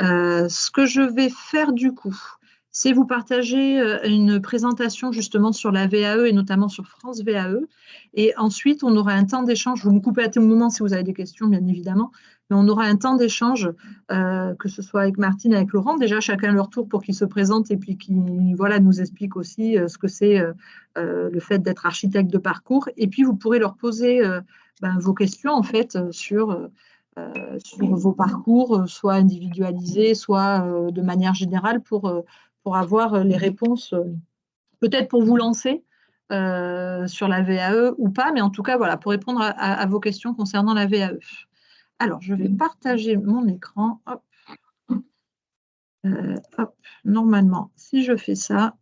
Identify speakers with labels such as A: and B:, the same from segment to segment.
A: Ce que je vais faire du coup, c'est vous partager une présentation justement sur la VAE et notamment sur France VAE. Et ensuite, on aura un temps d'échange. Vous me coupez à tout moment si vous avez des questions, bien évidemment. Mais on aura un temps d'échange, que ce soit avec Martine et avec Laurent, déjà chacun leur tour pour qu'ils se présentent et puis qu'ils voilà, nous expliquent aussi ce que c'est le fait d'être architecte de parcours. Et puis, vous pourrez leur poser vos questions en fait sur vos parcours, soit individualisés, soit de manière générale pour avoir les réponses, peut-être pour vous lancer sur la VAE ou pas, mais en tout cas, voilà, pour répondre à vos questions concernant la VAE. Alors, je vais partager mon écran. Hop. Hop. Normalement, si je fais ça,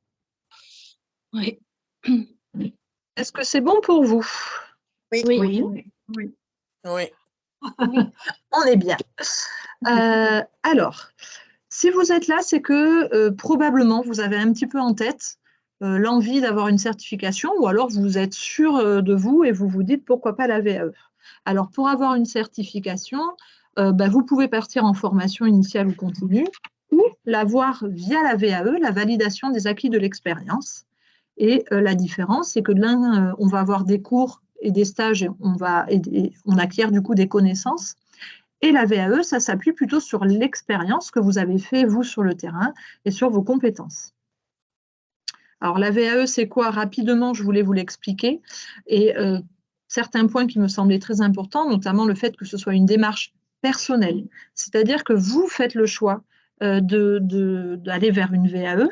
B: Oui.
A: est-ce que c'est bon pour vous?
C: Oui.
B: Oui.
C: Oui.
A: On est bien. Alors, si vous êtes là, c'est que probablement vous avez un petit peu en tête l'envie d'avoir une certification ou alors vous êtes sûr de vous et vous vous dites pourquoi pas la VAE. Alors, pour avoir une certification, vous pouvez partir en formation initiale ou continue ou l'avoir via la VAE, la validation des acquis de l'expérience. Et la différence, c'est que l'un, on va avoir des cours et des stages et on acquiert du coup des connaissances. Et la VAE, ça s'appuie plutôt sur l'expérience que vous avez fait, vous, sur le terrain et sur vos compétences. Alors, la VAE, c'est quoi? Rapidement, je voulais vous l'expliquer. Et certains points qui me semblaient très importants, notamment le fait que ce soit une démarche personnelle. C'est-à-dire que vous faites le choix d'aller vers une VAE.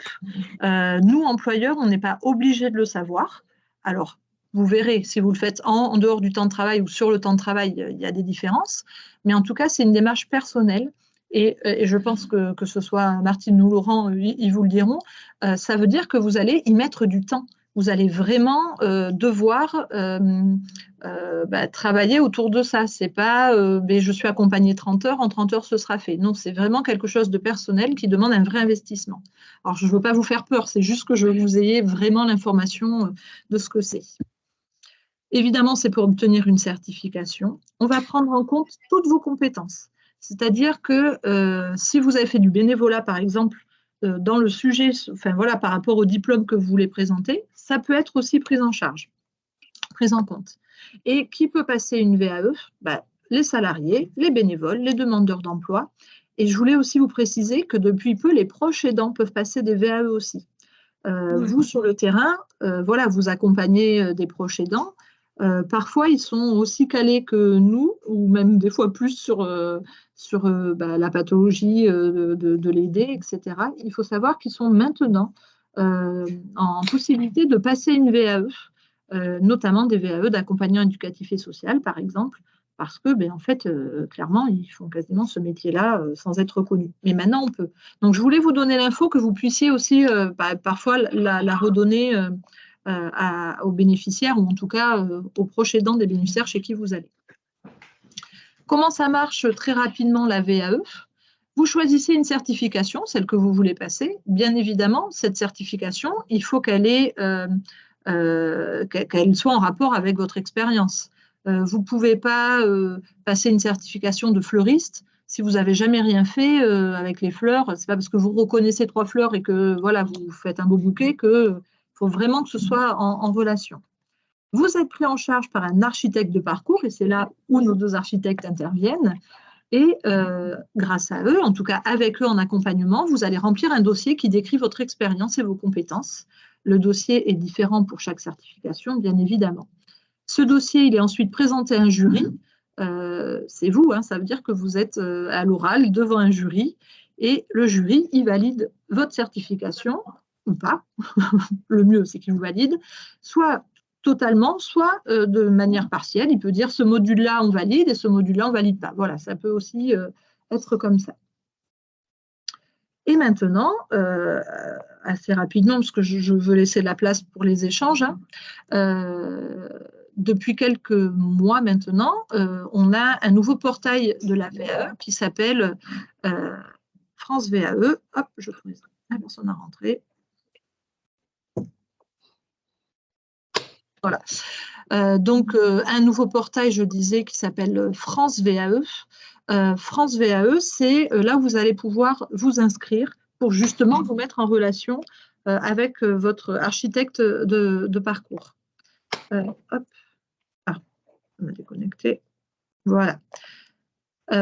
A: Nous, employeurs, on n'est pas obligés de le savoir. Alors, vous verrez, si vous le faites en dehors du temps de travail ou sur le temps de travail, il y a des différences. Mais en tout cas, c'est une démarche personnelle. Et je pense que ce soit Martine ou Laurent, ils vous le diront, ça veut dire que vous allez y mettre du temps. Vous allez vraiment devoir travailler autour de ça. C'est pas mais je suis accompagnée 30 heures, en 30 heures ce sera fait. Non, c'est vraiment quelque chose de personnel qui demande un vrai investissement. Alors, je ne veux pas vous faire peur, c'est juste que je vous ayez vraiment l'information de ce que c'est. Évidemment, c'est pour obtenir une certification. On va prendre en compte toutes vos compétences. C'est-à-dire que si vous avez fait du bénévolat, par exemple, dans le sujet, enfin voilà, par rapport au diplôme que vous voulez présenter, ça peut être aussi pris en charge, pris en compte. Et qui peut passer une VAE? Les salariés, les bénévoles, les demandeurs d'emploi. Et je voulais aussi vous préciser que depuis peu, les proches aidants peuvent passer des VAE aussi. Vous, sur le terrain, voilà, vous accompagnez des proches aidants. Parfois, ils sont aussi calés que nous, ou même des fois plus sur la pathologie de l'aider, etc. Il faut savoir qu'ils sont maintenant en possibilité de passer une VAE, notamment des VAE d'accompagnant éducatif et social, par exemple, parce que, en fait, clairement, ils font quasiment ce métier-là sans être reconnus. Mais maintenant, on peut. Donc, je voulais vous donner l'info que vous puissiez aussi parfois la redonner aux bénéficiaires ou en tout cas aux proches aidants des bénéficiaires chez qui vous allez. Comment ça marche très rapidement la VAE? Vous choisissez une certification, celle que vous voulez passer. Bien évidemment, cette certification, il faut qu'elle soit en rapport avec votre expérience. Vous ne pouvez pas passer une certification de fleuriste si vous n'avez jamais rien fait avec les fleurs. Ce n'est pas parce que vous reconnaissez 3 fleurs et que voilà, vous faites un beau bouquet qu'il faut vraiment que ce soit en relation. Vous êtes pris en charge par un architecte de parcours et c'est là où nos 2 architectes interviennent. Et grâce à eux, en tout cas avec eux en accompagnement, vous allez remplir un dossier qui décrit votre expérience et vos compétences. Le dossier est différent pour chaque certification, bien évidemment. Ce dossier, il est ensuite présenté à un jury. C'est vous, hein, ça veut dire que vous êtes à l'oral devant un jury et le jury, il valide votre certification ou pas. Le mieux, c'est qu'il vous valide, soit totalement, soit de manière partielle. Il peut dire ce module-là, on valide et ce module-là, on ne valide pas. Voilà, ça peut aussi être comme ça. Et maintenant, assez rapidement, parce que je veux laisser la place pour les échanges, depuis quelques mois maintenant, on a un nouveau portail de la VAE qui s'appelle France VAE. Hop, je trouve la personne à rentrer. Voilà. Donc, un nouveau portail, je disais, qui s'appelle France VAE. France VAE, c'est là où vous allez pouvoir vous inscrire pour justement vous mettre en relation avec votre architecte de parcours. Hop. Ah, on m'a déconnecté. Voilà.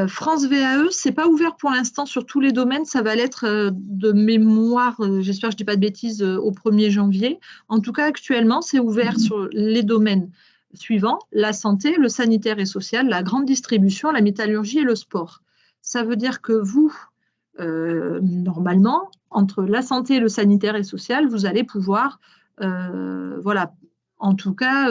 A: France VAE, ce n'est pas ouvert pour l'instant sur tous les domaines, ça va l'être de mémoire, j'espère que je ne dis pas de bêtises, au 1er janvier. En tout cas, actuellement, c'est ouvert sur les domaines suivants, la santé, le sanitaire et social, la grande distribution, la métallurgie et le sport. Ça veut dire que vous, normalement, entre la santé, le sanitaire et social, vous allez pouvoir, voilà, en tout cas,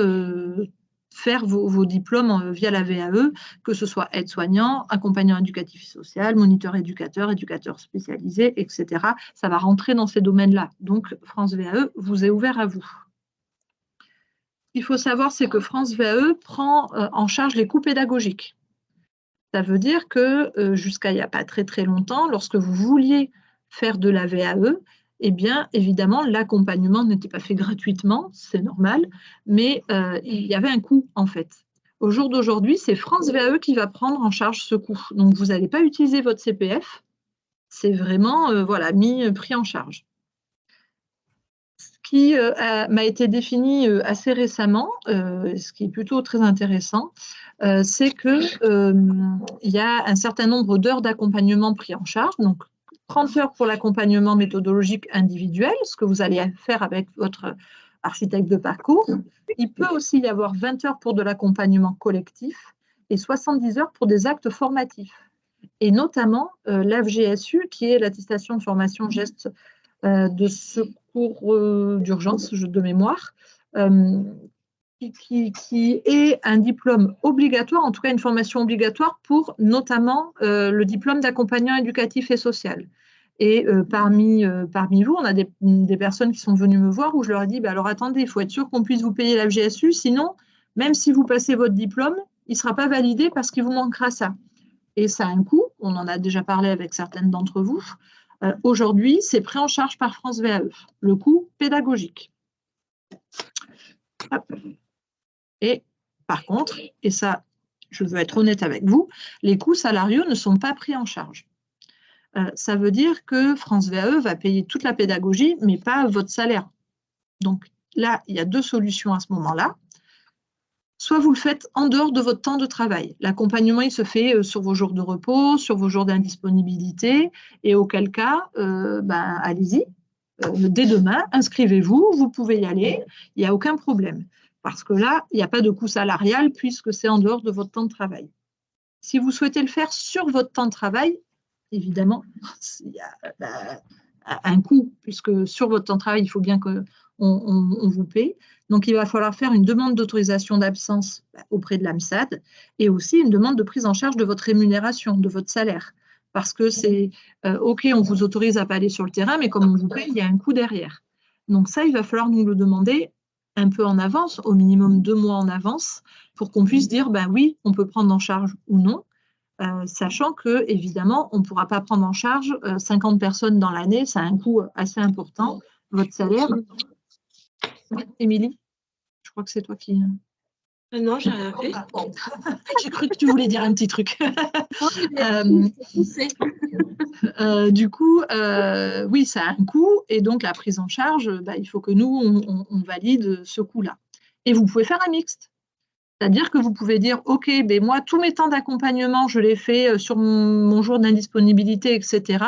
A: faire vos diplômes via la VAE, que ce soit aide-soignant, accompagnant éducatif et social, moniteur éducateur, éducateur spécialisé, etc. Ça va rentrer dans ces domaines-là. Donc, France VAE vous est ouvert à vous. Ce qu'il faut savoir, c'est que France VAE prend en charge les coûts pédagogiques. Ça veut dire que jusqu'à il n'y a pas très très longtemps, lorsque vous vouliez faire de la VAE, eh bien, évidemment, l'accompagnement n'était pas fait gratuitement, c'est normal, mais il y avait un coût, en fait. Au jour d'aujourd'hui, c'est France VAE qui va prendre en charge ce coût. Donc, vous n'allez pas utiliser votre CPF, c'est vraiment voilà, pris en charge. Ce qui m'a été défini assez récemment, ce qui est plutôt très intéressant, c'est qu'il y a un certain nombre d'heures d'accompagnement pris en charge, donc 30 heures pour l'accompagnement méthodologique individuel, ce que vous allez faire avec votre architecte de parcours. Il peut aussi y avoir 20 heures pour de l'accompagnement collectif et 70 heures pour des actes formatifs. Et notamment l'AFGSU, qui est l'attestation de formation geste de secours d'urgence de mémoire, qui est un diplôme obligatoire, en tout cas une formation obligatoire pour notamment le diplôme d'accompagnant éducatif et social. Et parmi vous, on a des personnes qui sont venues me voir où je leur ai dit, bah, alors attendez, il faut être sûr qu'on puisse vous payer la FGSU, sinon, même si vous passez votre diplôme, il ne sera pas validé parce qu'il vous manquera ça. Et ça a un coût, on en a déjà parlé avec certaines d'entre vous. Aujourd'hui, c'est pris en charge par France VAE, le coût pédagogique. Hop. Et par contre, et ça, je veux être honnête avec vous, les coûts salariaux ne sont pas pris en charge. Ça veut dire que France VAE va payer toute la pédagogie, mais pas votre salaire. Donc là, il y a deux solutions à ce moment-là. Soit vous le faites en dehors de votre temps de travail. L'accompagnement, il se fait sur vos jours de repos, sur vos jours d'indisponibilité, et auquel cas, allez-y, dès demain, inscrivez-vous, vous pouvez y aller, il n'y a aucun problème. Parce que là, il n'y a pas de coût salarial puisque c'est en dehors de votre temps de travail. Si vous souhaitez le faire sur votre temps de travail, évidemment, il y a un coût, puisque sur votre temps de travail, il faut bien qu'on vous paie. Donc, il va falloir faire une demande d'autorisation d'absence auprès de l'AMSAD et aussi une demande de prise en charge de votre rémunération, de votre salaire. Parce que c'est OK, on vous autorise à ne pas aller sur le terrain, mais comme on vous paye, il y a un coût derrière. Donc ça, il va falloir nous le demander un peu en avance, au minimum 2 mois en avance, pour qu'on puisse dire, ben oui, on peut prendre en charge ou non, sachant que, évidemment, on ne pourra pas prendre en charge 50 personnes dans l'année, ça a un coût assez important. Votre salaire. Émilie, je crois que c'est toi qui...
B: Non, j'ai rien fait.
A: J'ai cru que tu voulais dire un petit truc. Du coup, oui, ça a un coût et donc la prise en charge, il faut que nous, on valide ce coût-là. Et vous pouvez faire un mixte. C'est-à-dire que vous pouvez dire, OK, ben moi, tous mes temps d'accompagnement, je les fais sur mon jour d'indisponibilité, etc.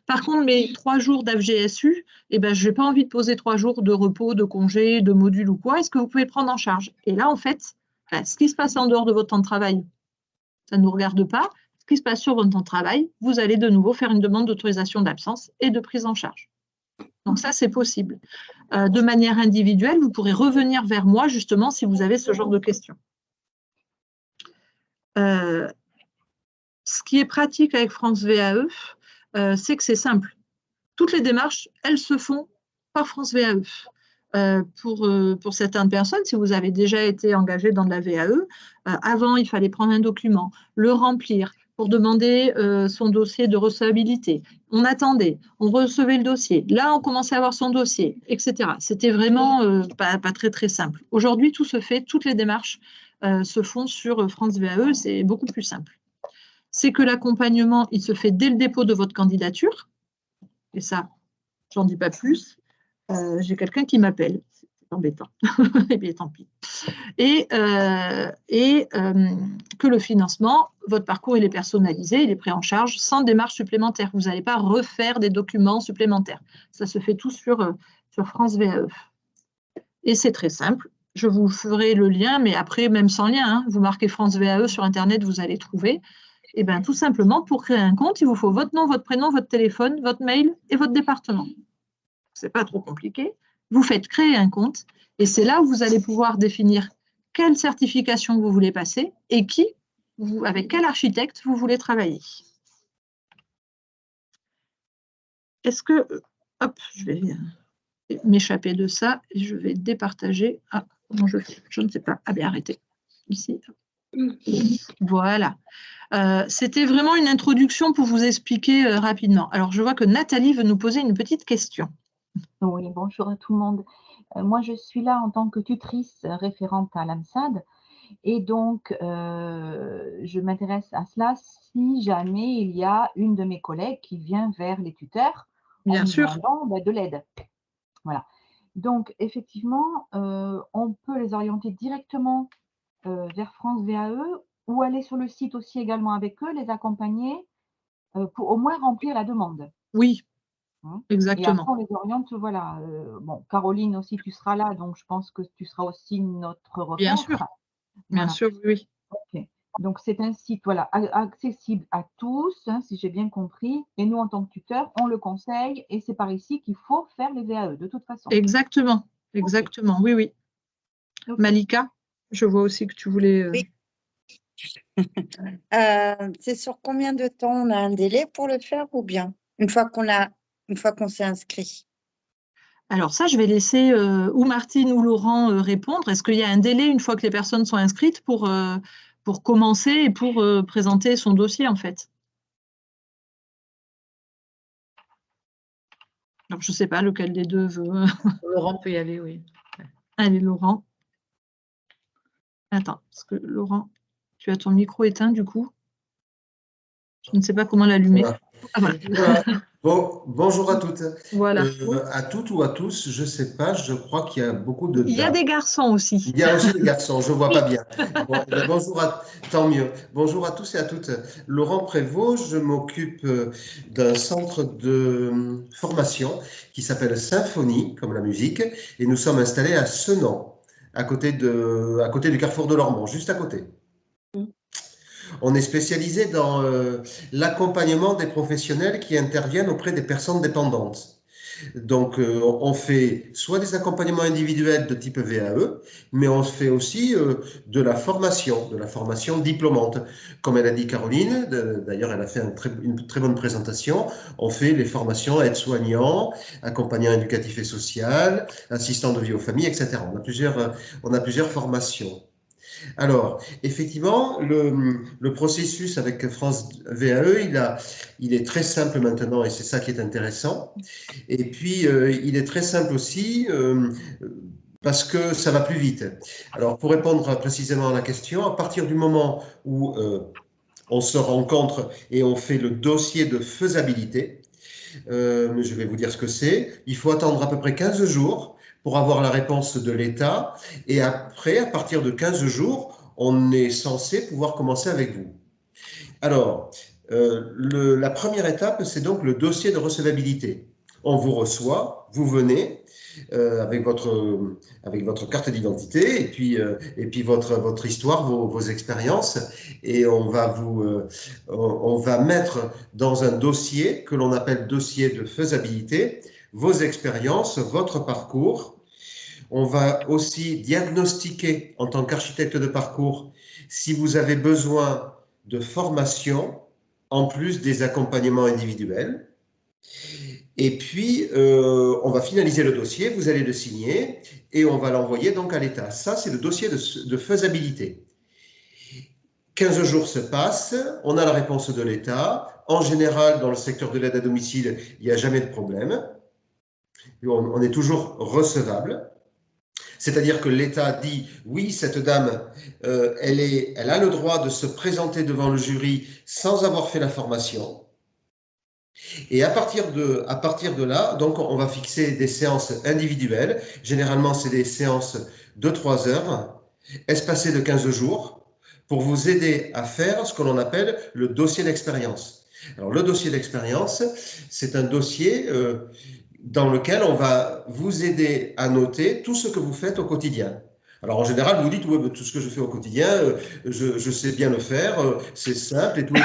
A: Par contre, mes 3 jours d'AFGSU, je n'ai pas envie de poser 3 jours de repos, de congé, de module ou quoi. Est-ce que vous pouvez le prendre en charge? Et là, en fait, ce qui se passe en dehors de votre temps de travail, ça ne nous regarde pas. Ce qui se passe sur votre temps de travail, vous allez de nouveau faire une demande d'autorisation d'absence et de prise en charge. Donc ça, c'est possible. De manière individuelle, vous pourrez revenir vers moi justement si vous avez ce genre de questions. Ce qui est pratique avec France VAE, c'est que c'est simple. Toutes les démarches, elles se font par France VAE. Pour certaines personnes, si vous avez déjà été engagé dans de la VAE, avant, il fallait prendre un document, le remplir pour demander son dossier de recevabilité. On attendait, on recevait le dossier. Là, on commençait à avoir son dossier, etc. C'était vraiment pas très, très simple. Aujourd'hui, tout se fait, toutes les démarches se font sur France VAE, c'est beaucoup plus simple. c'est que l'accompagnement, il se fait dès le dépôt de votre candidature. Et ça, j'en dis pas plus. J'ai quelqu'un qui m'appelle. C'est embêtant. Eh bien, tant pis. Et que le financement, votre parcours, il est personnalisé, il est pris en charge sans démarche supplémentaire. Vous n'allez pas refaire des documents supplémentaires. Ça se fait tout sur France VAE. Et c'est très simple. Je vous ferai le lien, mais après, même sans lien, hein, vous marquez France VAE sur Internet, vous allez trouver. Et bien, tout simplement, pour créer un compte, il vous faut votre nom, votre prénom, votre téléphone, votre mail et votre département. Ce n'est pas trop compliqué. Vous faites créer un compte et c'est là où vous allez pouvoir définir quelle certification vous voulez passer et avec quel architecte vous voulez travailler. Est-ce que... Hop, je vais m'échapper de ça et je vais départager. Ah, comment je fais? Je ne sais pas. Ah bien, arrêtez. Ici. Voilà. C'était vraiment une introduction pour vous expliquer rapidement. Alors, je vois que Nathalie veut nous poser une petite question.
C: Oui, bonjour à tout le monde. Moi, je suis là en tant que tutrice référente à l'AMSAD et donc je m'intéresse à cela si jamais il y a une de mes collègues qui vient vers les tuteurs
A: Bien
C: en
A: sûr.
C: demandant de l'aide. Voilà. Donc, effectivement, on peut les orienter directement vers France VAE ou aller sur le site aussi également avec eux, les accompagner pour au moins remplir la demande.
A: Oui,
C: Hein.
A: exactement.
C: Et après, on les oriente, voilà. Bon, Caroline aussi, tu seras là, donc je pense que tu seras aussi notre repère.
A: Bien sûr, bien
C: Voilà.
A: sûr, oui.
C: Okay. Donc, c'est un site voilà, accessible à tous, hein, si j'ai bien compris. Et nous, en tant que tuteurs, on le conseille et c'est par ici qu'il faut faire les VAE, de toute façon.
A: Exactement, exactement, okay. Oui, oui. Okay. Malika, je vois aussi que tu voulais…
D: Oui. C'est sur combien de temps on a un délai pour le faire ou bien une fois qu'on s'est inscrit?
A: Alors ça, je vais laisser ou Martine ou Laurent répondre. Est-ce qu'il y a un délai une fois que les personnes sont inscrites pour commencer et pour présenter son dossier en fait? Alors je ne sais pas lequel des deux veut.
B: Laurent peut y aller, oui.
A: Allez, Laurent. Attends, parce que Laurent, tu as ton micro éteint du coup. Je ne sais pas comment l'allumer.
E: Voilà.
A: Ah, voilà.
E: Voilà. Bon, bonjour à toutes.
A: Voilà.
E: À toutes ou à tous, je ne sais pas, je crois qu'il y a beaucoup de…
A: Il y a des garçons aussi.
E: Il y a aussi des garçons, je ne vois pas bien. Bon, bonjour tant mieux. Bonjour à tous et à toutes. Laurent Prévost, je m'occupe d'un centre de formation qui s'appelle Symphonie, comme la musique, et nous sommes installés à Senan, à côté du carrefour de Lormont, juste à côté. On est spécialisé dans l'accompagnement des professionnels qui interviennent auprès des personnes dépendantes. Donc, on fait soit des accompagnements individuels de type VAE, mais on fait aussi de la formation diplômante. Comme elle a dit Caroline, d'ailleurs, elle a fait une très bonne présentation, on fait les formations aide-soignants, accompagnants éducatifs et social, assistants de vie aux familles, etc. On a plusieurs formations. Alors, effectivement, le processus avec France VAE, il est très simple maintenant et c'est ça qui est intéressant. Et puis, il est très simple aussi parce que ça va plus vite. Alors, pour répondre précisément à la question, à partir du moment où on se rencontre et on fait le dossier de faisabilité, je vais vous dire ce que c'est, il faut attendre à peu près 15 jours pour avoir la réponse de l'État. Et après, à partir de 15 jours, on est censé pouvoir commencer avec vous. Alors, la première étape, c'est donc le dossier de recevabilité. On vous reçoit, vous venez avec votre carte d'identité et puis votre histoire, vos expériences, et on va mettre dans un dossier que l'on appelle dossier de faisabilité vos expériences, votre parcours. On va aussi diagnostiquer en tant qu'architecte de parcours si vous avez besoin de formation en plus des accompagnements individuels. Et puis, on va finaliser le dossier, vous allez le signer et on va l'envoyer donc à l'État. Ça, c'est le dossier de faisabilité. 15 jours se passent, on a la réponse de l'État. En général, dans le secteur de l'aide à domicile, il n'y a jamais de problème. On est toujours recevable. C'est-à-dire que l'État dit, oui, cette dame, elle a le droit de se présenter devant le jury sans avoir fait la formation. Et à partir de là, donc, on va fixer des séances individuelles. Généralement, c'est des séances de 3 heures, espacées de 15 jours, pour vous aider à faire ce que l'on appelle le dossier d'expérience. Alors, le dossier d'expérience, c'est un dossier dans lequel on va vous aider à noter tout ce que vous faites au quotidien. Alors, en général, vous dites, ouais, tout ce que je fais au quotidien, je sais bien le faire, c'est simple et tout.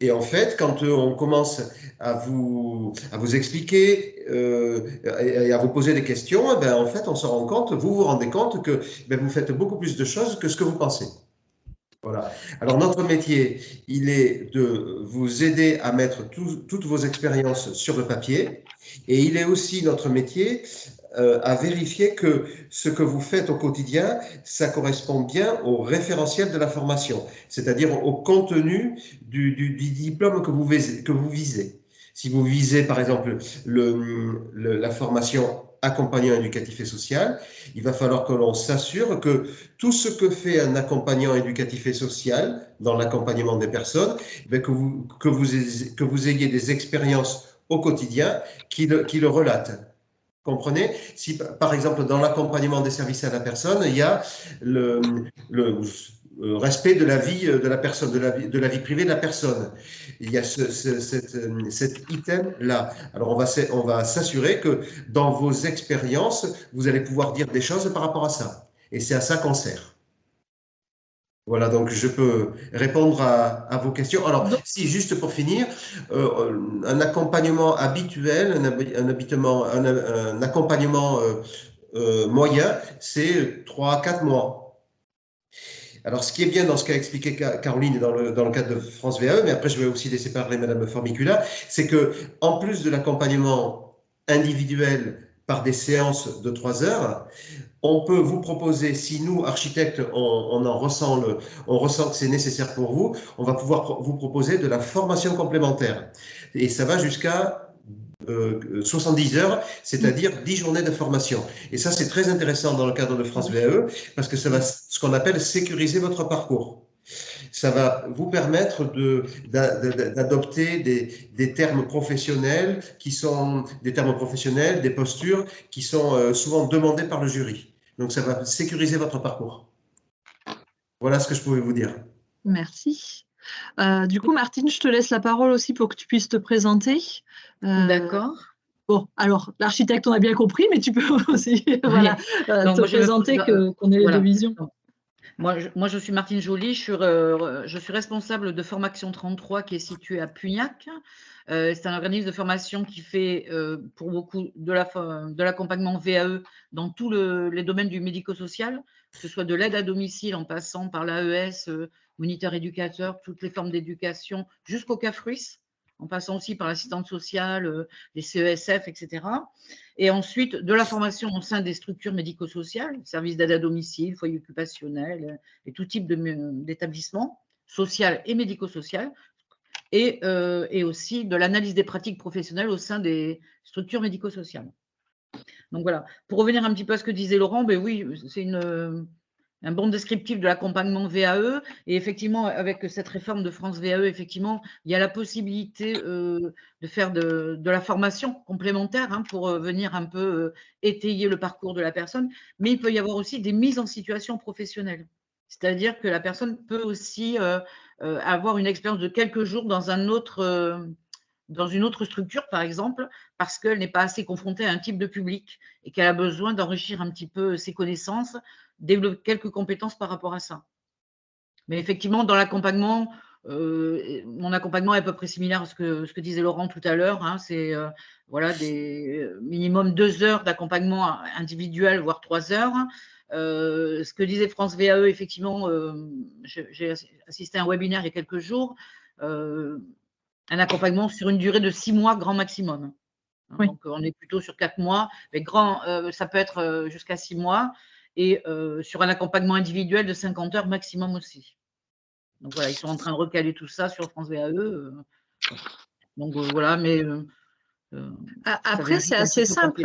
E: Et en fait, quand on commence à vous expliquer et à vous poser des questions, ben, en fait, on se rend compte, vous vous rendez compte que ben, vous faites beaucoup plus de choses que ce que vous pensez. Voilà. Alors, notre métier, il est de vous aider à mettre toutes vos expériences sur le papier. Et il est aussi notre métier à vérifier que ce que vous faites au quotidien, ça correspond bien au référentiel de la formation, c'est-à-dire au contenu du diplôme que vous visez. Si vous visez, par exemple, la formation accompagnant éducatif et social, il va falloir que l'on s'assure que tout ce que fait un accompagnant éducatif et social dans l'accompagnement des personnes, que vous ayez des expériences au quotidien qui le relatent. Comprenez? Si, par exemple, dans l'accompagnement des services à la personne, il y a le respect de la vie de la personne, de la vie privée de la personne. Il y a cet item-là. Alors, on va s'assurer que dans vos expériences, vous allez pouvoir dire des choses par rapport à ça. Et c'est à ça qu'on sert. Voilà, donc je peux répondre à vos questions. Alors, si, juste pour finir, un accompagnement habituel, un accompagnement moyen, c'est 3 à 4 mois. Alors, ce qui est bien dans ce qu'a expliqué Caroline dans le cadre de France VAE, mais après je vais aussi laisser parler Madame Formicula, c'est que en plus de l'accompagnement individuel par des séances de 3 heures, on peut vous proposer, si nous, architectes, on ressent que c'est nécessaire pour vous, on va pouvoir vous proposer de la formation complémentaire. Et ça va jusqu'à 70 heures, c'est-à-dire 10 journées de formation. Et ça, c'est très intéressant dans le cadre de France VAE, parce que ça va ce qu'on appelle sécuriser votre parcours. Ça va vous permettre d'adopter des termes professionnels qui sont des termes professionnels, des postures qui sont souvent demandées par le jury. Donc, ça va sécuriser votre parcours. Voilà ce que je pouvais vous dire.
A: Merci. Du coup, Martine, je te laisse la parole aussi pour que tu puisses te présenter.
F: D'accord.
A: Bon, alors, l'architecte, on a bien compris, mais tu peux aussi voilà, te présenter qu'on ait les deux visions.
F: Moi, je suis Martine Joly, je suis responsable de Formation 33 qui est située à Pugnac. C'est un organisme de formation qui fait pour beaucoup de l'accompagnement VAE dans tous les domaines du médico-social, que ce soit de l'aide à domicile en passant par l'AES, moniteur éducateur, toutes les formes d'éducation, jusqu'au CAFRUIS, en passant aussi par l'assistante sociale, les CESF, etc. Et ensuite, de la formation au sein des structures médico-sociales, services d'aide à domicile, foyers occupationnels et tout type d'établissements social et médico-social, et aussi de l'analyse des pratiques professionnelles au sein des structures médico-sociales. Donc voilà, pour revenir un petit peu à ce que disait Laurent, ben oui, c'est un bon descriptif de l'accompagnement VAE. Et effectivement, avec cette réforme de France VAE, effectivement, il y a la possibilité de faire de la formation complémentaire pour venir un peu étayer le parcours de la personne. Mais il peut y avoir aussi des mises en situation professionnelle. C'est-à-dire que la personne peut aussi avoir une expérience de quelques jours dans une autre structure, par exemple, parce qu'elle n'est pas assez confrontée à un type de public et qu'elle a besoin d'enrichir un petit peu ses connaissances, développer quelques compétences par rapport à ça. Mais effectivement, dans l'accompagnement, mon accompagnement est à peu près similaire à ce que disait Laurent tout à l'heure. C'est voilà, des minimum 2 heures d'accompagnement individuel, voire 3 heures. Ce que disait France VAE, effectivement, j'ai assisté à un webinaire il y a quelques jours, un accompagnement sur une durée de 6 mois grand maximum.
A: Oui.
F: Donc, on est plutôt sur 4 mois, mais ça peut être jusqu'à 6 mois, et sur un accompagnement individuel de 50 heures maximum aussi. Donc voilà, ils sont en train de recaler tout ça sur France VAE. Donc voilà, mais
A: après, c'est assez simple.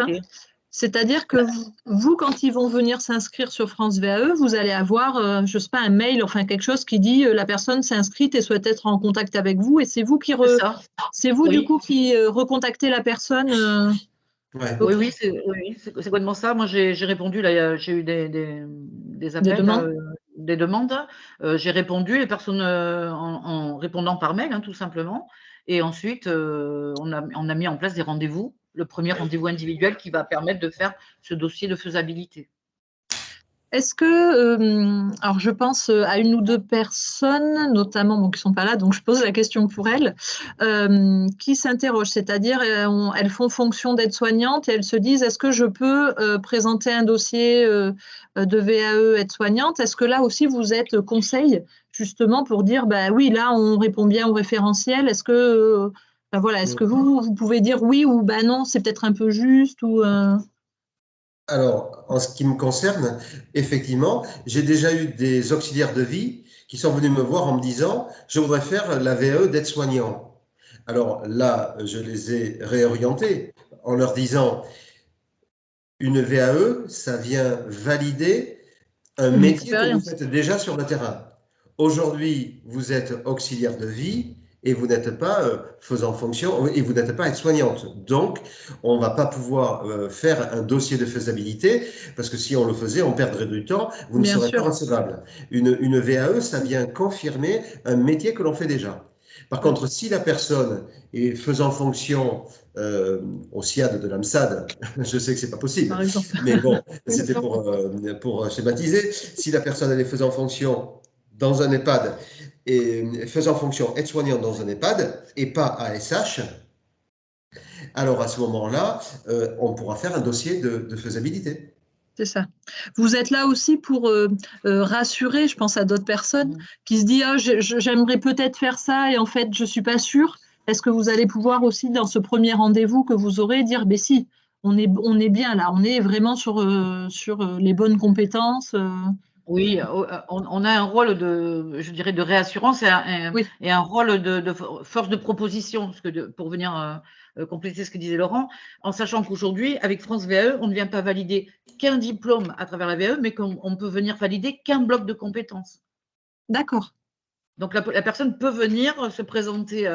A: C'est-à-dire que vous, quand ils vont venir s'inscrire sur France VAE, vous allez avoir, je ne sais pas, un mail, enfin quelque chose qui dit la personne s'est inscrite et souhaite être en contact avec vous, et c'est vous qui c'est vous du coup qui recontactez la personne.
E: Ouais.
F: Oui, c'est complètement ça. Moi, j'ai répondu, là, j'ai eu des appels, des demandes. J'ai répondu, les personnes en répondant par mail, hein, tout simplement. Et ensuite, on a mis en place des rendez-vous. Le premier rendez-vous individuel qui va permettre de faire ce dossier de faisabilité.
A: Est-ce que, alors je pense à une ou deux personnes, notamment qui ne sont pas là, donc je pose la question pour elles, qui s'interrogent, c'est-à-dire elles font fonction d'aide-soignante et elles se disent est-ce que je peux présenter un dossier de VAE aide-soignante? Est-ce que là aussi vous êtes conseil justement pour dire bah oui, là on répond bien au référentiel, est-ce que voilà, est-ce que vous pouvez dire oui ou bah non, c'est peut-être un peu juste ou
E: Alors, en ce qui me concerne, effectivement, j'ai déjà eu des auxiliaires de vie qui sont venus me voir en me disant « Je voudrais faire la VAE d'aide-soignant ». Alors là, je les ai réorientés en leur disant « Une VAE, ça vient valider un métier que vous faites déjà sur le terrain. Aujourd'hui, vous êtes auxiliaire de vie et vous n'êtes pas faisant fonction et vous n'êtes pas aide-soignante. Donc, on ne va pas pouvoir faire un dossier de faisabilité parce que si on le faisait, on perdrait du temps, vous ne serez pas recevable. Une VAE, ça vient confirmer un métier que l'on fait déjà. Par contre, si la personne est faisant fonction au SIAD de l'AMSAD, je sais que c'est pas possible, mais bon, c'était pour schématiser. Si la personne elle est faisant fonction dans un EHPAD et faisant fonction aide-soignante dans un EHPAD et pas ASH, alors à ce moment-là, on pourra faire un dossier de faisabilité.
A: C'est ça. Vous êtes là aussi pour rassurer, je pense à d'autres personnes qui se disent ah, j'aimerais peut-être faire ça et en fait je ne suis pas sûre. Est-ce que vous allez pouvoir aussi dans ce premier rendez-vous que vous aurez dire ben si, on est bien là, on est vraiment sur les bonnes compétences
F: Oui, on a un rôle je dirais, de réassurance et un rôle de force de proposition, pour venir compléter ce que disait Laurent, en sachant qu'aujourd'hui, avec France VAE, on ne vient pas valider qu'un diplôme à travers la VAE, mais qu'on peut venir valider qu'un bloc de compétences.
A: D'accord.
F: Donc, la personne peut venir se présenter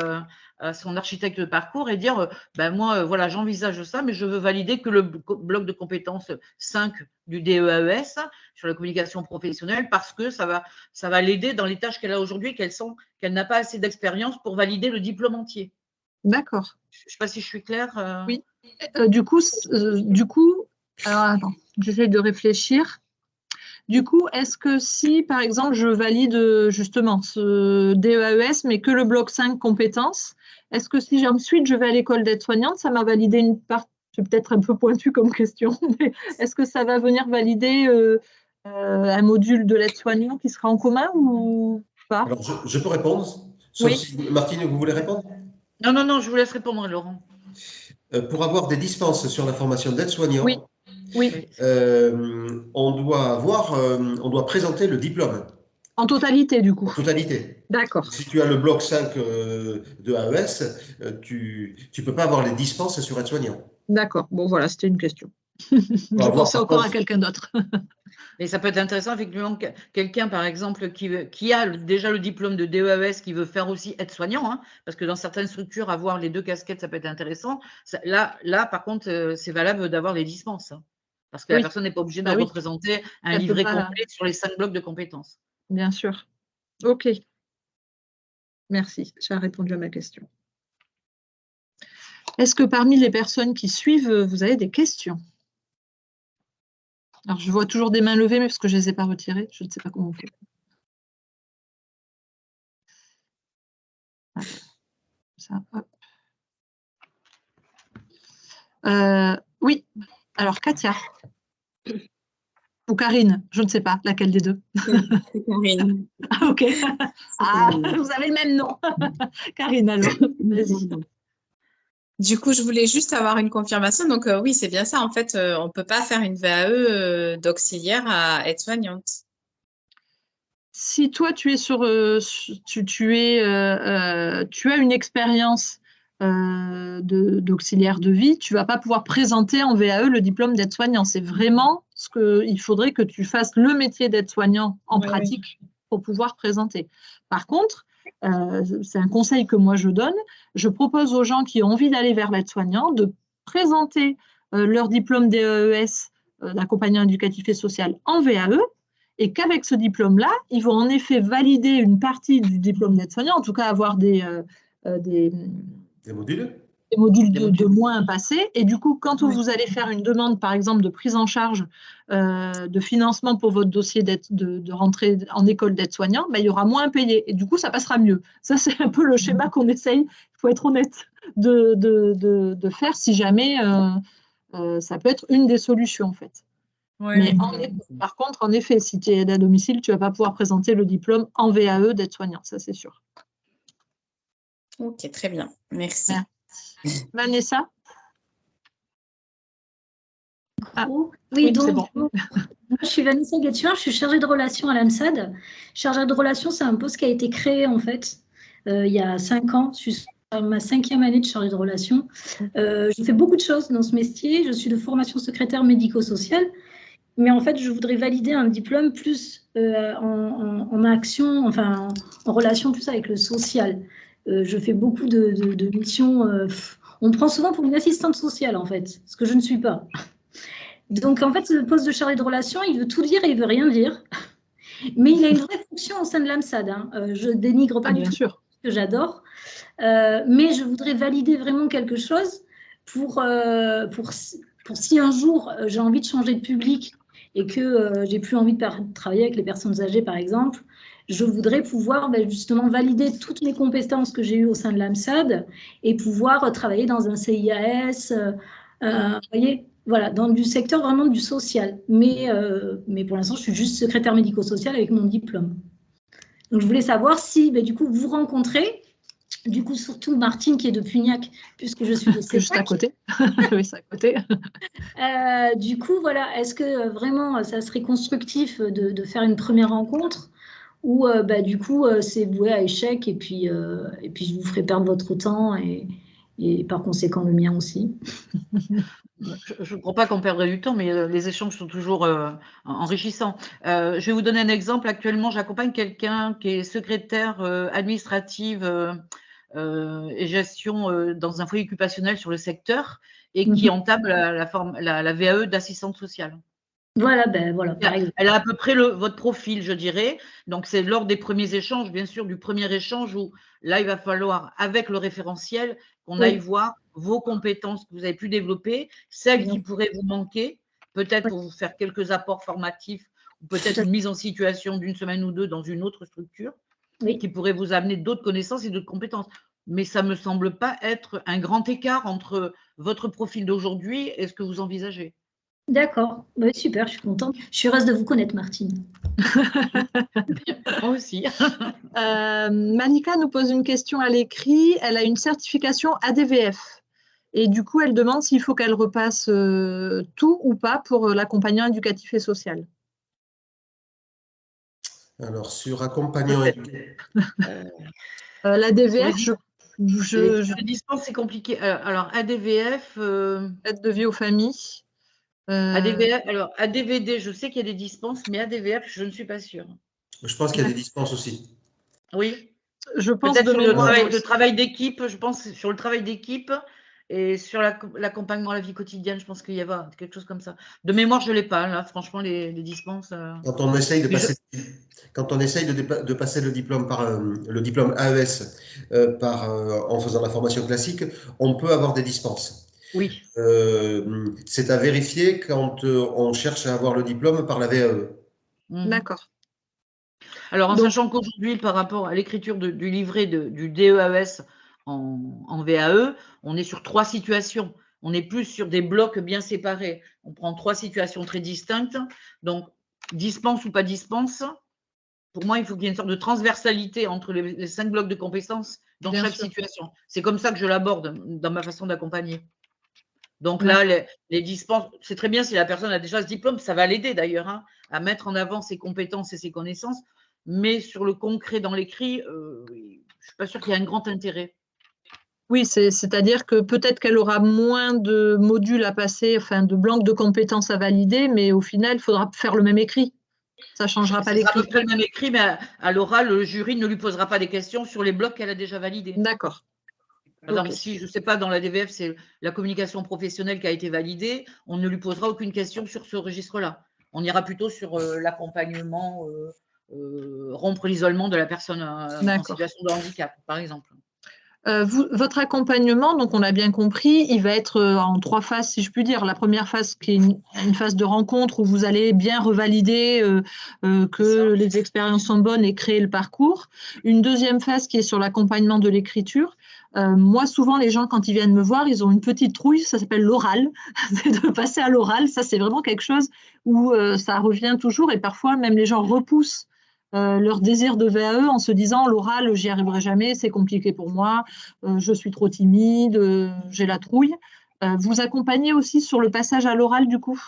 F: à son architecte de parcours et dire ben moi, voilà, j'envisage ça, mais je veux valider que le bloc de compétences 5 du DEAES sur la communication professionnelle parce que ça va l'aider dans les tâches qu'elle a aujourd'hui, qu'elle n'a pas assez d'expérience pour valider le diplôme entier.
A: D'accord.
F: Je ne sais pas si je suis claire.
A: Oui. Du coup, alors attends, j'essaie de réfléchir. Du coup, est-ce que si, par exemple, je valide justement ce DEAES, mais que le bloc 5 compétences, est-ce que si ensuite je vais à l'école d'aide-soignante, ça m'a validé une part, c'est peut-être un peu pointu comme question, mais est-ce que ça va venir valider un module de l'aide-soignant qui sera en commun ou pas?
E: Alors, je peux répondre, sauf si Martine, vous voulez répondre?
F: Non, je vous laisse répondre, Laurent.
E: Pour avoir des dispenses sur la formation d'aide-soignant,
A: oui.
E: On doit présenter le diplôme.
A: En totalité, du coup.
E: En totalité.
A: D'accord.
E: Si tu as le bloc 5 de AES, tu ne peux pas avoir les dispenses sur aide-soignant.
A: D'accord. Bon, voilà, c'était une question. Je pensais encore à quelqu'un d'autre.
F: Mais ça peut être intéressant, effectivement, quelqu'un, par exemple, qui a déjà le diplôme de DEAES, qui veut faire aussi aide-soignant, hein, parce que dans certaines structures, avoir les deux casquettes, ça peut être intéressant. Là, par contre, c'est valable d'avoir les dispenses, hein, parce que la personne n'est pas obligée de représenter un livret complet sur les 5 blocs de compétences.
A: Bien sûr. OK. Merci, tu as répondu à ma question. Est-ce que parmi les personnes qui suivent, vous avez des questions? Alors, je vois toujours des mains levées, mais parce que je ne les ai pas retirées, je ne sais pas comment on fait. Ça, hop. Oui, alors Katia. Ou Karine, je ne sais pas laquelle des deux.
B: C'est Karine.
A: Ah, ok. Ah, vous avez le même nom. Karine, alors, vas-y.
B: Du coup, je voulais juste avoir une confirmation. Donc, oui, c'est bien ça. En fait, on ne peut pas faire une VAE d'auxiliaire à aide-soignante.
A: Si toi, tu es tu as une expérience d'auxiliaire de vie, tu ne vas pas pouvoir présenter en VAE le diplôme d'aide-soignant. C'est vraiment il faudrait que tu fasses le métier d'aide-soignant en pratique pour pouvoir présenter. Par contre, c'est un conseil que moi je donne, je propose aux gens qui ont envie d'aller vers l'aide-soignant de présenter leur diplôme DEES d'accompagnant éducatif et social en VAE, et qu'avec ce diplôme-là, ils vont en effet valider une partie du diplôme d'aide-soignant, en tout cas avoir des
E: modules
A: de moins passés. Et du coup, quand vous allez faire une demande, par exemple, de prise en charge de financement pour votre dossier de rentrée en école d'aide-soignant, il y aura moins à payer. Et du coup, ça passera mieux. Ça, c'est un peu le schéma qu'on essaye, il faut être honnête, de faire si jamais ça peut être une des solutions, en fait. Mais par contre, en effet, si tu es aide à domicile, tu ne vas pas pouvoir présenter le diplôme en VAE d'aide-soignant, ça c'est sûr.
B: Ok, très bien. Merci.
A: Vanessa?
G: Oui, donc,
A: c'est bon.
G: moi, je suis Vanessa Gattuin, je suis chargée de relations à l'AMSAD. Chargée de relations, c'est un poste qui a été créé en fait il y a 5 ans. Je suis sur ma 5e année de chargée de relations. Je fais beaucoup de choses dans ce métier. Je suis de formation secrétaire médico-sociale. Mais en fait, je voudrais valider un diplôme plus en action, enfin en relation plus avec le social. Je fais beaucoup de missions. On me prend souvent pour une assistante sociale, en fait, ce que je ne suis pas. Donc, en fait, ce poste de chargé de relations, il veut tout dire et il veut rien dire. Mais il a une vraie fonction au sein de l'AMSAD. Hein. Je dénigre pas du tout ce que j'adore. Mais je voudrais valider vraiment quelque chose pour si un jour j'ai envie de changer de public et que j'ai plus envie de travailler avec les personnes âgées, par exemple, je voudrais pouvoir justement valider toutes mes compétences que j'ai eues au sein de l'AMSAD et pouvoir travailler dans un CIAS, vous voyez, voilà, dans du secteur vraiment du social. Mais pour l'instant, je suis juste secrétaire médico-social avec mon diplôme. Donc, je voulais savoir si, du coup, vous rencontrez, du coup, surtout Martine qui est de Pugnac, puisque je suis de Sépac.
A: Juste à côté. Oui, c'est à côté.
G: Du coup, voilà, est-ce que vraiment ça serait constructif de faire une première rencontre ou du coup c'est voué à échec et puis je vous ferai perdre votre temps et par conséquent le mien aussi.
F: Je ne crois pas qu'on perdrait du temps, mais les échanges sont toujours enrichissants. Je vais vous donner un exemple. Actuellement, j'accompagne quelqu'un qui est secrétaire administrative et gestion dans un foyer occupationnel sur le secteur et qui entame la VAE d'assistante sociale.
G: Voilà, voilà.
F: Elle a à peu près votre profil, je dirais. Donc, c'est lors des premiers échanges, bien sûr, du premier échange où là, il va falloir, avec le référentiel, qu'on aille voir vos compétences que vous avez pu développer, celles qui pourraient vous manquer, peut-être pour vous faire quelques apports formatifs ou peut-être une mise en situation d'une semaine ou deux dans une autre structure qui pourrait vous amener d'autres connaissances et d'autres compétences. Mais ça ne me semble pas être un grand écart entre votre profil d'aujourd'hui et ce que vous envisagez.
G: D'accord, super, je suis contente. Je suis heureuse de vous connaître, Martine.
F: Moi aussi.
A: Manika nous pose une question à l'écrit. Elle a une certification ADVF. Et du coup, elle demande s'il faut qu'elle repasse tout ou pas pour l'accompagnant éducatif et social.
E: Alors, sur accompagnant
A: l'ADVF,
F: les dispenses, c'est compliqué. Alors, ADVF…
A: aide de vie aux familles.
F: ADVF, alors, ADVD, je sais qu'il y a des dispenses, mais ADVF, je ne suis pas sûre.
E: Je pense qu'il y a des dispenses aussi.
F: Oui.
A: Je pense
F: peut-être sur le travail d'équipe, je pense sur le travail d'équipe et sur l'accompagnement à la vie quotidienne, je pense qu'il y a quelque chose comme ça. De mémoire, je ne l'ai pas, là, franchement, les dispenses…
E: Quand on essaye de passer le diplôme le diplôme AES en faisant la formation classique, on peut avoir des dispenses.
F: Oui.
E: C'est à vérifier quand on cherche à avoir le diplôme par la VAE.
A: D'accord.
F: Alors, en sachant qu'aujourd'hui, par rapport à l'écriture du livret du DEAES en VAE, on est sur 3 situations. On n'est plus sur des blocs bien séparés. On prend 3 situations très distinctes. Donc, dispense ou pas dispense, pour moi, il faut qu'il y ait une sorte de transversalité entre les 5 blocs de compétences dans chaque situation. C'est comme ça que je l'aborde dans ma façon d'accompagner. Donc là, les dispenses, c'est très bien si la personne a déjà ce diplôme, ça va l'aider d'ailleurs à mettre en avant ses compétences et ses connaissances. Mais sur le concret dans l'écrit, je ne suis pas sûre qu'il y ait un grand intérêt.
A: Oui, c'est-à-dire que peut-être qu'elle aura moins de modules à passer, enfin de blancs de compétences à valider, mais au final, il faudra faire le même écrit. Ça ne changera pas
F: Ce sera à
A: l'écrit.
F: peu près le même écrit, mais à l'oral, le jury ne lui posera pas des questions sur les blocs qu'elle a déjà validés.
A: D'accord.
F: Par exemple,
A: Ok.
F: si, je ne sais pas, dans la DVF, c'est la communication professionnelle qui a été validée, on ne lui posera aucune question sur ce registre-là. On ira plutôt sur l'accompagnement, rompre l'isolement de la personne en
A: D'accord.
F: situation de handicap, par exemple.
A: Votre accompagnement, donc on a bien compris, il va être en 3 phases, si je puis dire. La première phase qui est une phase de rencontre où vous allez bien revalider que les expériences sont bonnes et créer le parcours. Une deuxième phase qui est sur l'accompagnement de l'écriture. Moi, souvent, les gens, quand ils viennent me voir, ils ont une petite trouille, ça s'appelle l'oral, c'est de passer à l'oral. Ça, c'est vraiment quelque chose où ça revient toujours et parfois, même les gens repoussent leur désir de VAE en se disant l'oral, j'y arriverai jamais, c'est compliqué pour moi, je suis trop timide, j'ai la trouille. Vous accompagnez aussi sur le passage à l'oral du coup?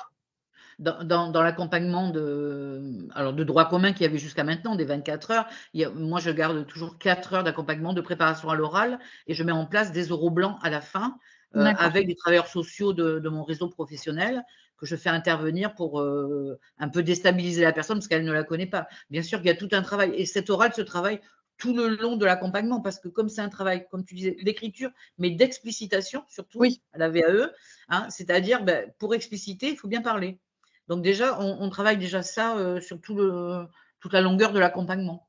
F: Dans l'accompagnement de droit commun qu'il y avait jusqu'à maintenant, des 24 heures, moi je garde toujours 4 heures d'accompagnement de préparation à l'oral et je mets en place des oraux blancs à la fin avec des travailleurs sociaux de mon réseau professionnel que je fais intervenir pour un peu déstabiliser la personne parce qu'elle ne la connaît pas. Bien sûr qu'il y a tout un travail et cet oral se travaille tout le long de l'accompagnement parce que comme c'est un travail, comme tu disais, d'écriture, mais d'explicitation surtout à la VAE, hein, c'est-à-dire pour expliciter, il faut bien parler. Donc déjà, on travaille déjà ça sur toute la longueur de l'accompagnement.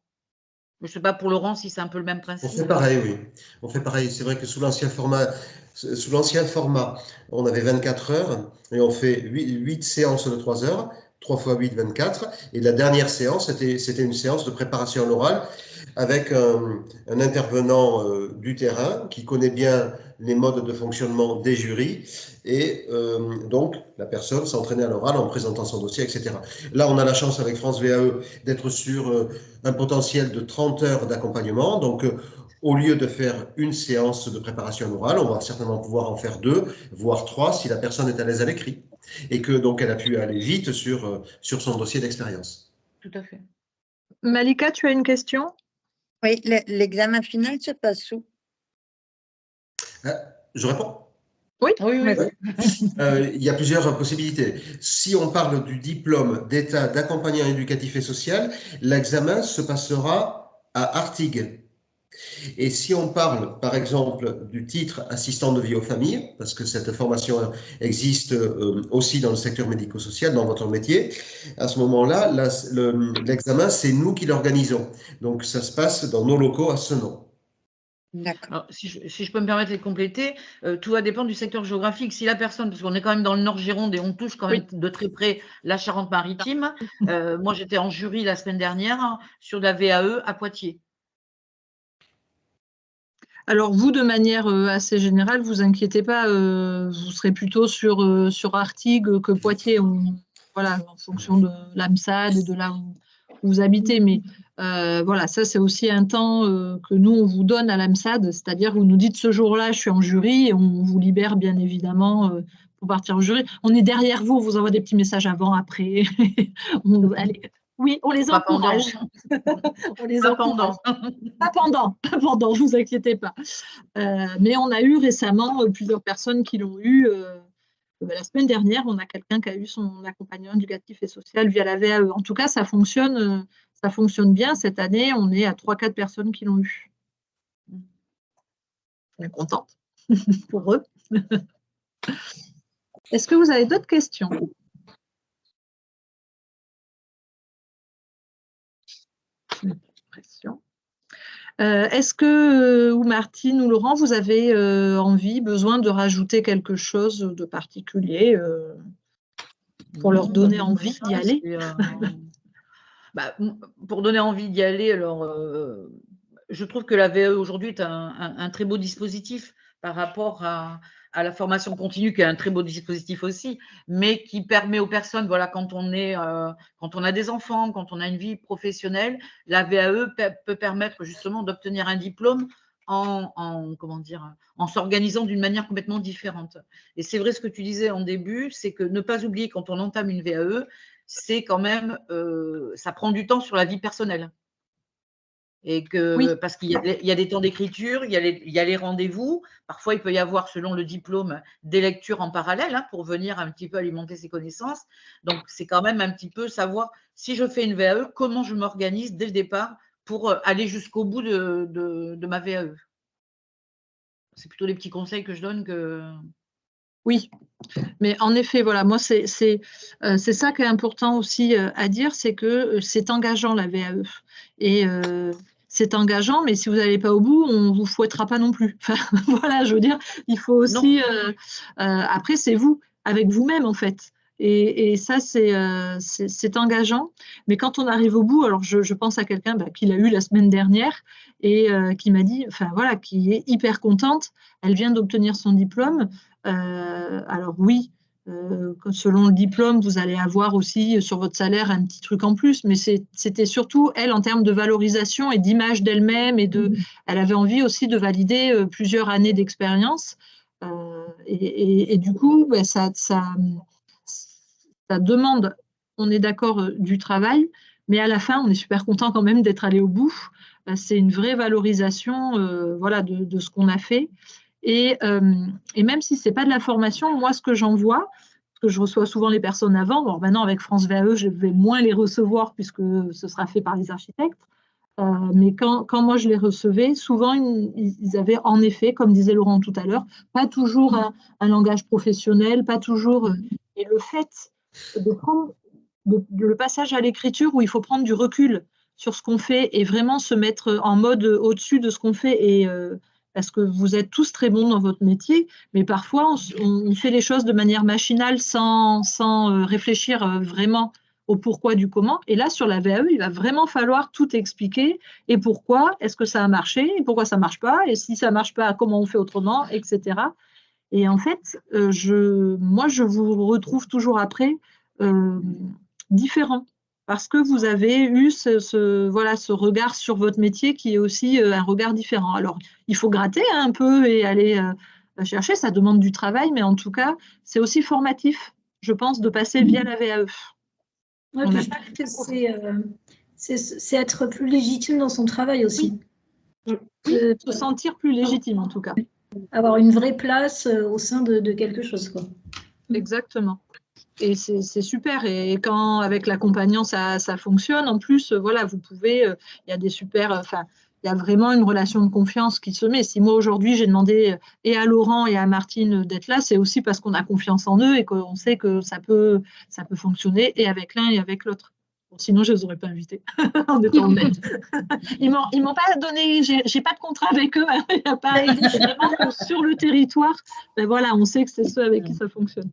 F: Je ne sais pas pour Laurent si c'est un peu le même principe.
E: On fait pareil, oui. On fait pareil. C'est vrai que sous l'ancien format, on avait 24 heures et on fait 8 séances de 3 heures, 3 fois 8, 24. Et la dernière séance, c'était une séance de préparation à l'oral avec un intervenant du terrain qui connaît bien les modes de fonctionnement des jurys et donc la personne s'entraînait à l'oral en présentant son dossier, etc. Là, on a la chance avec France VAE d'être sur un potentiel de 30 heures d'accompagnement. Donc, au lieu de faire une séance de préparation à l'oral, on va certainement pouvoir en faire 2, voire 3 si la personne est à l'aise à l'écrit et que donc elle a pu aller vite sur son dossier d'expérience.
F: Tout à fait.
A: Malika, tu as une question?
D: Oui, l'examen final se passe où?
E: Je réponds?
A: Oui.
E: Il y a plusieurs possibilités. Si on parle du diplôme d'état d'accompagnant éducatif et social, l'examen se passera à Artigues. Et si on parle, par exemple, du titre assistant de vie aux familles, parce que cette formation existe aussi dans le secteur médico-social, dans votre métier, à ce moment-là, l'examen, c'est nous qui l'organisons. Donc, ça se passe dans nos locaux à Senon.
F: Alors, si je peux me permettre de compléter, tout va dépendre du secteur géographique. Si la personne, parce qu'on est quand même dans le Nord-Gironde et on touche quand même de très près la Charente-Maritime, moi j'étais en jury la semaine dernière sur la VAE à Poitiers.
A: Alors vous, de manière assez générale, vous inquiétez pas, vous serez plutôt sur Artigues que Poitiers, voilà, en fonction de l'AMSAD et de là où vous habitez. Mais voilà, ça c'est aussi un temps que nous, on vous donne à l'AMSAD, c'est-à-dire vous nous dites ce jour-là, je suis en jury et on vous libère bien évidemment pour partir au jury. On est derrière vous, on vous envoie des petits messages avant, après. Allez, oui, on les encourage. On les encourage. Pas pendant, ne vous inquiétez pas. Mais on a eu récemment plusieurs personnes qui l'ont eu. La semaine dernière, on a quelqu'un qui a eu son accompagnement éducatif et social via la VAE. En tout cas, ça fonctionne bien. Cette année, on est à 3-4 personnes qui l'ont eu. On est contente pour eux. Est-ce que vous avez d'autres questions? Est-ce que, ou Martine ou Laurent, vous avez besoin de rajouter quelque chose de particulier pour leur donner envie d'y aller?
F: Pour donner envie d'y aller, alors je trouve que la VAE aujourd'hui est un très beau dispositif par rapport à la formation continue, qui est un très beau dispositif aussi, mais qui permet aux personnes, voilà, quand on a des enfants, quand on a une vie professionnelle, la VAE peut permettre justement d'obtenir un diplôme en s'organisant d'une manière complètement différente. Et c'est vrai ce que tu disais en début, c'est que ne pas oublier quand on entame une VAE, c'est quand même, ça prend du temps sur la vie personnelle. Et que,
A: Oui.
F: parce qu'il y a des temps d'écriture, il y a les rendez-vous. Parfois, il peut y avoir, selon le diplôme, des lectures en parallèle pour venir un petit peu alimenter ses connaissances. Donc, c'est quand même un petit peu savoir, si je fais une VAE, comment je m'organise dès le départ pour aller jusqu'au bout de ma VAE. C'est plutôt les petits conseils que je donne que…
A: Oui, mais en effet, voilà, moi, c'est ça qui est important aussi à dire, c'est que c'est engageant la VAE. Et c'est engageant, mais si vous n'allez pas au bout, on ne vous fouettera pas non plus. Enfin, voilà, je veux dire, il faut aussi… après, c'est vous, avec vous-même, en fait. Et ça, c'est engageant. Mais quand on arrive au bout, alors je pense à quelqu'un qui l'a eu la semaine dernière et qui m'a dit, enfin voilà, qui est hyper contente. Elle vient d'obtenir son diplôme. Alors oui, selon le diplôme, vous allez avoir aussi sur votre salaire un petit truc en plus, mais c'était surtout elle en termes de valorisation et d'image d'elle-même elle avait envie aussi de valider plusieurs années d'expérience et du coup, ça demande, on est d'accord, du travail, mais à la fin, on est super content quand même d'être allé au bout. C'est une vraie valorisation voilà, de ce qu'on a fait. Et même si ce n'est pas de la formation, moi, ce que j'en vois, parce que je reçois souvent les personnes avant, bon, maintenant avec France VAE, je vais moins les recevoir puisque ce sera fait par les architectes, mais quand moi je les recevais, souvent ils avaient en effet, comme disait Laurent tout à l'heure, pas toujours un langage professionnel, pas toujours… et le fait de prendre le passage à l'écriture où il faut prendre du recul sur ce qu'on fait et vraiment se mettre en mode au-dessus de ce qu'on fait et parce que vous êtes tous très bons dans votre métier, mais parfois on fait les choses de manière machinale sans réfléchir vraiment au pourquoi du comment. Et là, sur la VAE, il va vraiment falloir tout expliquer et pourquoi, est-ce que ça a marché, et pourquoi ça ne marche pas, et si ça ne marche pas, comment on fait autrement, etc. Et en fait, moi, je vous retrouve toujours après différent parce que vous avez eu ce regard sur votre métier qui est aussi un regard différent. Alors, il faut gratter un peu et aller chercher, ça demande du travail, mais en tout cas, c'est aussi formatif, je pense, de passer via la VAE.
G: Ouais, puis je pense que c'est être plus légitime dans son travail aussi.
A: Oui, se sentir plus légitime en tout cas.
G: Avoir une vraie place au sein de quelque chose, quoi.
A: Exactement. Et c'est super. Et quand avec l'accompagnant ça fonctionne, en plus, voilà, vous pouvez, il y a des super, il y a vraiment une relation de confiance qui se met. Si moi aujourd'hui j'ai demandé et à Laurent et à Martine d'être là, c'est aussi parce qu'on a confiance en eux et qu'on sait que ça peut fonctionner et avec l'un et avec l'autre. Bon, sinon je les aurais pas invités. En étant honnête. Ils m'ont pas donné, j'ai pas de contrat avec eux. Il y a pas vraiment sur le territoire. Ben voilà, on sait que c'est ceux avec qui ça fonctionne.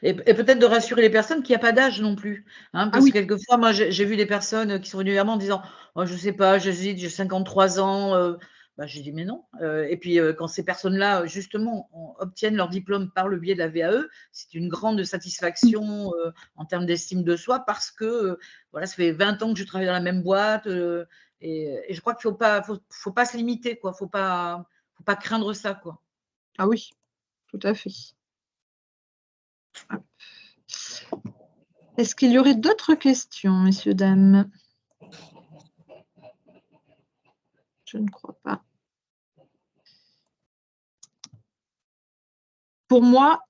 F: Et peut-être de rassurer les personnes qu'il n'y a pas d'âge non plus. Parce que quelquefois, moi, j'ai vu des personnes qui sont venues vers moi en disant oh, je ne sais pas, j'hésite, j'ai 53 ans. J'ai dit mais non. Et puis, quand ces personnes-là, justement, obtiennent leur diplôme par le biais de la VAE, c'est une grande satisfaction en termes d'estime de soi parce que voilà, ça fait 20 ans que je travaille dans la même boîte. Et je crois qu'il ne faut pas se limiter, quoi. Faut pas craindre ça, quoi.
A: Ah oui, tout à fait. Est-ce qu'il y aurait d'autres questions, messieurs, dames? Je ne crois pas. Pour moi,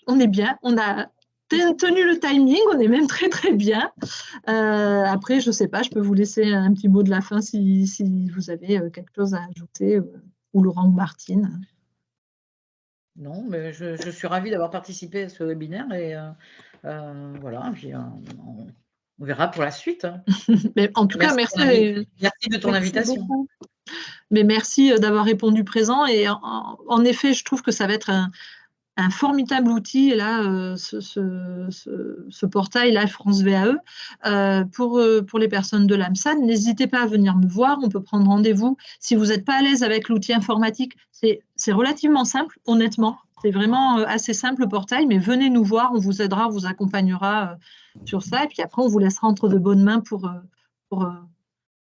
A: on est bien. On a tenu le timing, on est même très très bien. Après, je ne sais pas, je peux vous laisser un petit mot de la fin si vous avez quelque chose à ajouter, ou Laurent ou Martine.
F: Non, mais je suis ravie d'avoir participé à ce webinaire et voilà, on verra pour la suite.
A: Mais en tout cas, merci
F: de ton invitation.
A: Beaucoup. Mais merci d'avoir répondu présent. Et en effet, je trouve que ça va être un formidable outil, là, ce portail, là, France VAE, pour les personnes de l'AMSAD. N'hésitez pas à venir me voir, on peut prendre rendez-vous. Si vous n'êtes pas à l'aise avec l'outil informatique, c'est relativement simple, honnêtement. C'est vraiment assez simple le portail, mais venez nous voir, on vous aidera, on vous accompagnera sur ça. Et puis après, on vous laissera entre de bonnes mains pour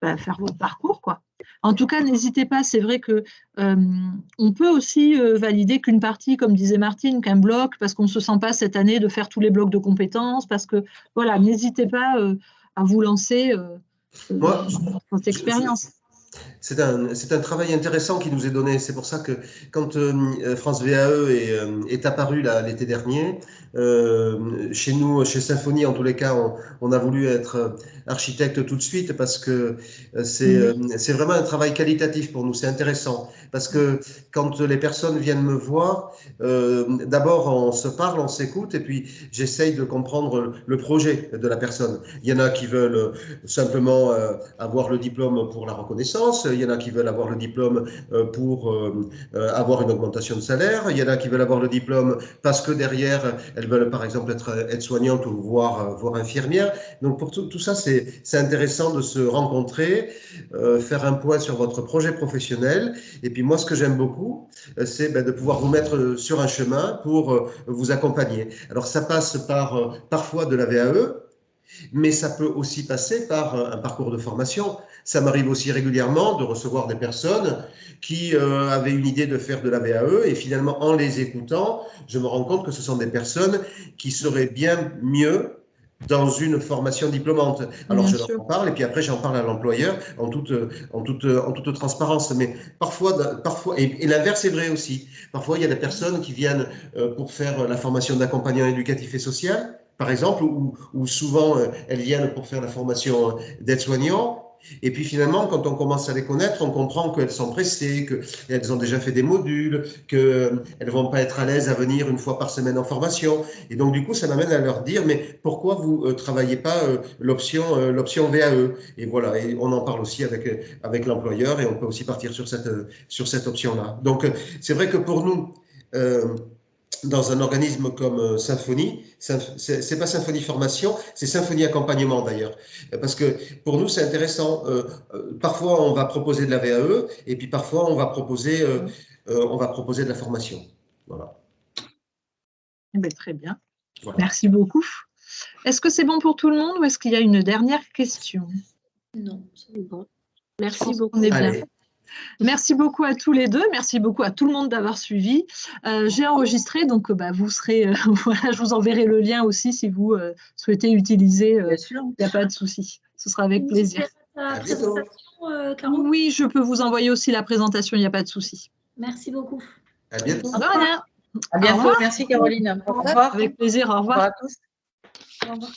A: faire votre parcours, quoi. En tout cas, n'hésitez pas, c'est vrai que on peut aussi valider qu'une partie, comme disait Martine, qu'un bloc, parce qu'on ne se sent pas cette année de faire tous les blocs de compétences, parce que voilà, n'hésitez pas à vous lancer.
E: Moi,
A: votre expérience.
E: C'est un travail intéressant qui nous est donné. C'est pour ça que quand France VAE est apparu l'été dernier, chez nous, chez Symphonie, en tous les cas, on a voulu être architecte tout de suite parce que c'est vraiment un travail qualitatif pour nous. C'est intéressant parce que quand les personnes viennent me voir, d'abord on se parle, on s'écoute et puis j'essaye de comprendre le projet de la personne. Il y en a qui veulent simplement avoir le diplôme pour la reconnaissance, il y en a qui veulent avoir le diplôme pour avoir une augmentation de salaire, il y en a qui veulent avoir le diplôme parce que derrière, elles veulent par exemple être aide-soignante ou voire infirmière. Donc pour tout ça, c'est intéressant de se rencontrer, faire un point sur votre projet professionnel. Et puis moi, ce que j'aime beaucoup, c'est de pouvoir vous mettre sur un chemin pour vous accompagner. Alors ça passe par parfois de la VAE, mais ça peut aussi passer par un parcours de formation. Ça m'arrive aussi régulièrement de recevoir des personnes qui avaient une idée de faire de la VAE et finalement, en les écoutant, je me rends compte que ce sont des personnes qui seraient bien mieux dans une formation diplômante. Alors, je leur en parle et puis après, j'en parle à l'employeur en toute transparence. Mais parfois et l'inverse est vrai aussi. Parfois, il y a des personnes qui viennent pour faire la formation d'accompagnant éducatif et social, par exemple, ou souvent elles viennent pour faire la formation d'aide-soignant. Et puis finalement, quand on commence à les connaître, on comprend qu'elles sont pressées, qu'elles ont déjà fait des modules, qu'elles ne vont pas être à l'aise à venir une fois par semaine en formation. Et donc du coup, ça m'amène à leur dire, mais pourquoi vous ne travaillez pas l'option VAE? Et voilà, et on en parle aussi avec l'employeur et on peut aussi partir sur cette option-là. Donc c'est vrai que pour nous, dans un organisme comme Symphonie, c'est pas Symphonie Formation, c'est Symphonie Accompagnement d'ailleurs. Parce que pour nous, c'est intéressant. Parfois, on va proposer de la VAE et puis parfois, on va proposer de la formation. Voilà.
A: Très bien.
E: Voilà.
A: Merci beaucoup. Est-ce que c'est bon pour tout le monde ou est-ce qu'il y a une dernière question?
G: Non, c'est bon.
A: Merci beaucoup. On est bien. Merci beaucoup à tous les deux. Merci beaucoup à tout le monde d'avoir suivi. J'ai enregistré, donc vous serez, voilà, je vous enverrai le lien aussi si vous souhaitez utiliser. Il n'y a pas de souci. Ce sera avec plaisir.
G: La présentation, Caro ?
A: Oui, je peux vous envoyer aussi la présentation, il n'y a pas de souci.
G: Merci beaucoup.
E: À bientôt.
A: Voilà.
F: À bientôt. Merci Caroline. Au revoir.
A: Avec plaisir. Au revoir.
F: Au revoir à tous.
G: Au revoir.